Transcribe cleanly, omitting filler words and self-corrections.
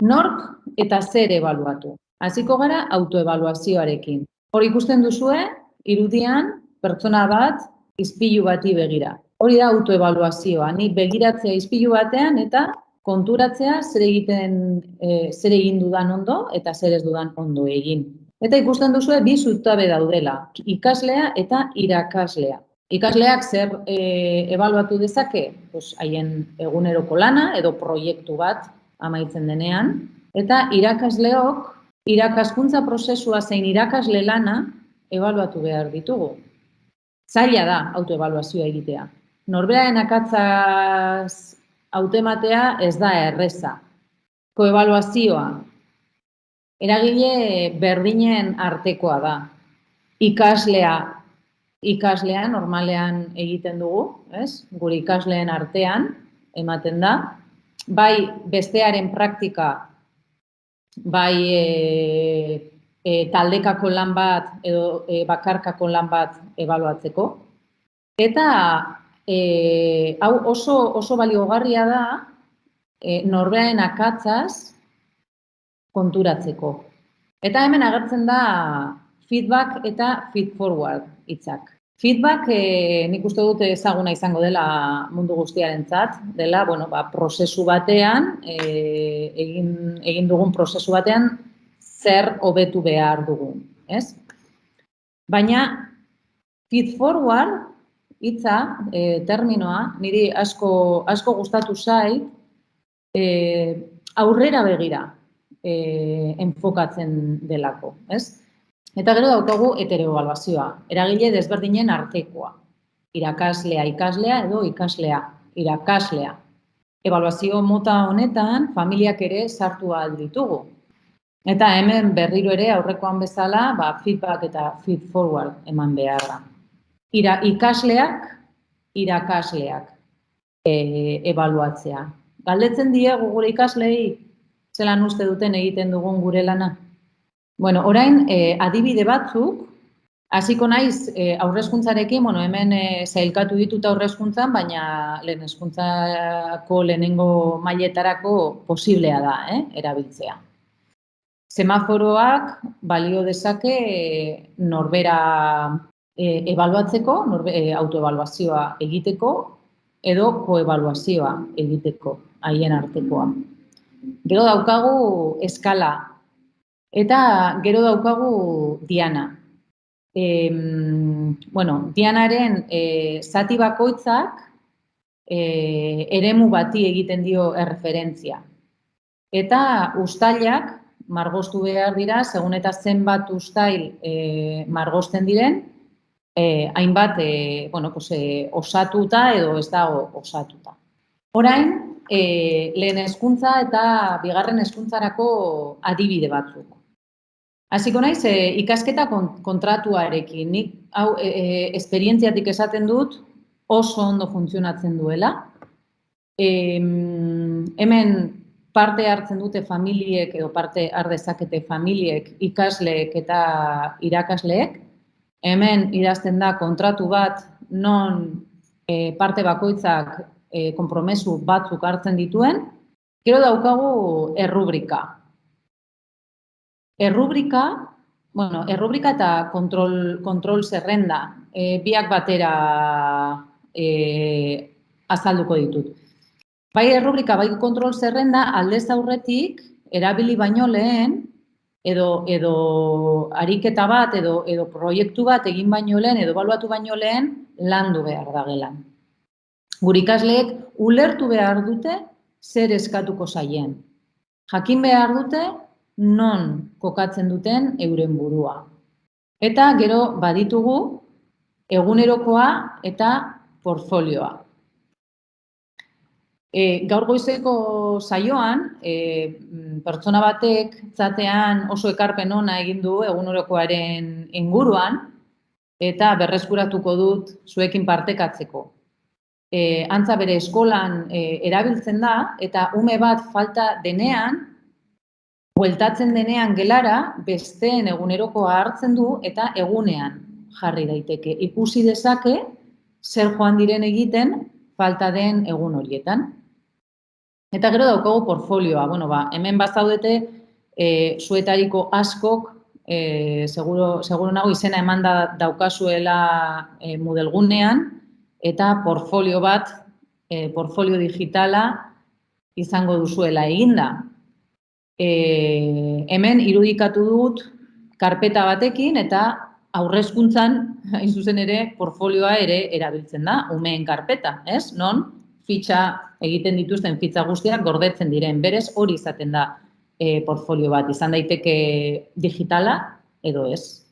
Nork eta zer ebaluatu. Hasiko gara autoebaluazioarekin. Hor ikusten duzue, irudian pertsona bat ispilu bati begira. Hori da autoebaluazioa, ni begiratzea ispilu batean eta konturatzea zer egin dudan ondo eta zer ez dudan ondo egin. Eta ikusten duzue bi zutabe daudela, ikaslea eta irakaslea. Ikasleak zer ebaluatu dezake? Haien eguneroko lana edo proiektu bat amaitzen denean, eta irakasleok irakaskuntza prozesua zein irakasle lana ebaluatu behar ditugu. Zaila da autoebaluazioa egitea. Norberaren akatzaz hautematea ez da erreza. Koebaluazioa eragile berdinen artekoa da. Ikaslea normalean egiten dugu, ez? Gure ikasleen artean ematen da. Bai bestearen praktika, bai taldekako lan bat edo bakarkako lan bat ebaluatzeko. Eta hau oso baliogarria da norberaren akatzaz konturatzeko. Eta hemen agertzen da feedback eta feedforward hitzak. Feedback nik uste dut ezaguna izango dela mundu guztiarentzat, dela prozesu batean, egin dugun prozesu batean, zer hobetu behar dugun, ez? Baina feedforward hitza, terminoa, niri asko gustatu zait, aurrera begira enfokatzen delako, ez? Eta gero daukagu heteroebaluazioa, eragile desberdinen artekoa. Irakaslea, ikaslea edo ikaslea, irakaslea. Ebaluazio mota honetan familiak ere sartu ahal ditugu. Eta hemen berriro ere aurrekoan bezala feedback eta feedforward eman beharra. Ikasleak, irakasleak ebaluatzea. Galdetzen diegu gure ikaslei zelan uste duten egiten dugun gure lana. Orain adibide batzuk, hasiko naiz aurrezkuntzarekin, hemen sailkatu ditut aurrezkuntzan, baina lehen hezkuntzako lehenengo mailetarako posiblea da erabiltzea. Semaforoak balio dezake norbera ebaluatzeko, autoebaluazioa egiteko, edo koebaluazioa egiteko, haien artekoa. Gero daukagu eskala. Eta gero daukagu diana. Dianaren zati bakoitzak eremu bati egiten dio erreferentzia. Eta uztailak margostu behar dira, segun eta zenbat uztail margosten diren, hainbat osatuta edo ez dago osatuta. Orain, lehen hezkuntza eta bigarren hezkuntzarako adibide batzuk. Hasiko naiz ikasketa kontratuarekin. Nik hau esperientziatik esaten dut oso ondo funtzionatzen duela. Hemen parte hartzen dute familiek edo parte har dezakete familiek, ikasleek eta irakasleek. Hemen idazten da kontratu bat non parte bakoitzak konpromesu batzuk hartzen dituen. Gero daukagu errubrika. Errubrika eta kontrol zerrenda, biak batera azalduko ditut. Bai errubrika, bai kontrol zerrenda aldez aurretik erabili baino lehen, edo ariketa bat, edo proiektu bat egin baino lehen, edo ebaluatu baino lehen, landu behar da gelan. Gure ikasleek ulertu behar dute zer eskatuko zaien. Jakin behar dute non kokatzen duten euren burua. Eta gero baditugu egunerokoa eta portfolioa. Gaur goizeko saioan, pertsona batek zatean oso ekarpen ona egin du egunerokoaren inguruan eta berreskuratuko dut zuekin partekatzeko. Antza bere eskolan erabiltzen da eta ume bat falta denean, bueltatzen denean gelara, besteen egunerokoa hartzen du eta egunean jarri daiteke. Ikusi dezake zer joan diren egiten falta den egun horietan. Eta gero daukagu portfolioa. Bueno, hemen bazaudete zuetariko askok, seguro nago izena eman daukazuela Moodle-gunean, eta portfolio bat, portfolio digitala izango duzuela eginda. Hemen irudikatu dut karpeta batekin eta aurrezkuntzan, hain zuzen ere, portfolioa ere erabiltzen da, umeen karpeta, ez? Non fitxa egiten dituzten fitxa guztiak gordetzen diren. Berez hori izaten da portfolio bat, izan daiteke digitala edo ez.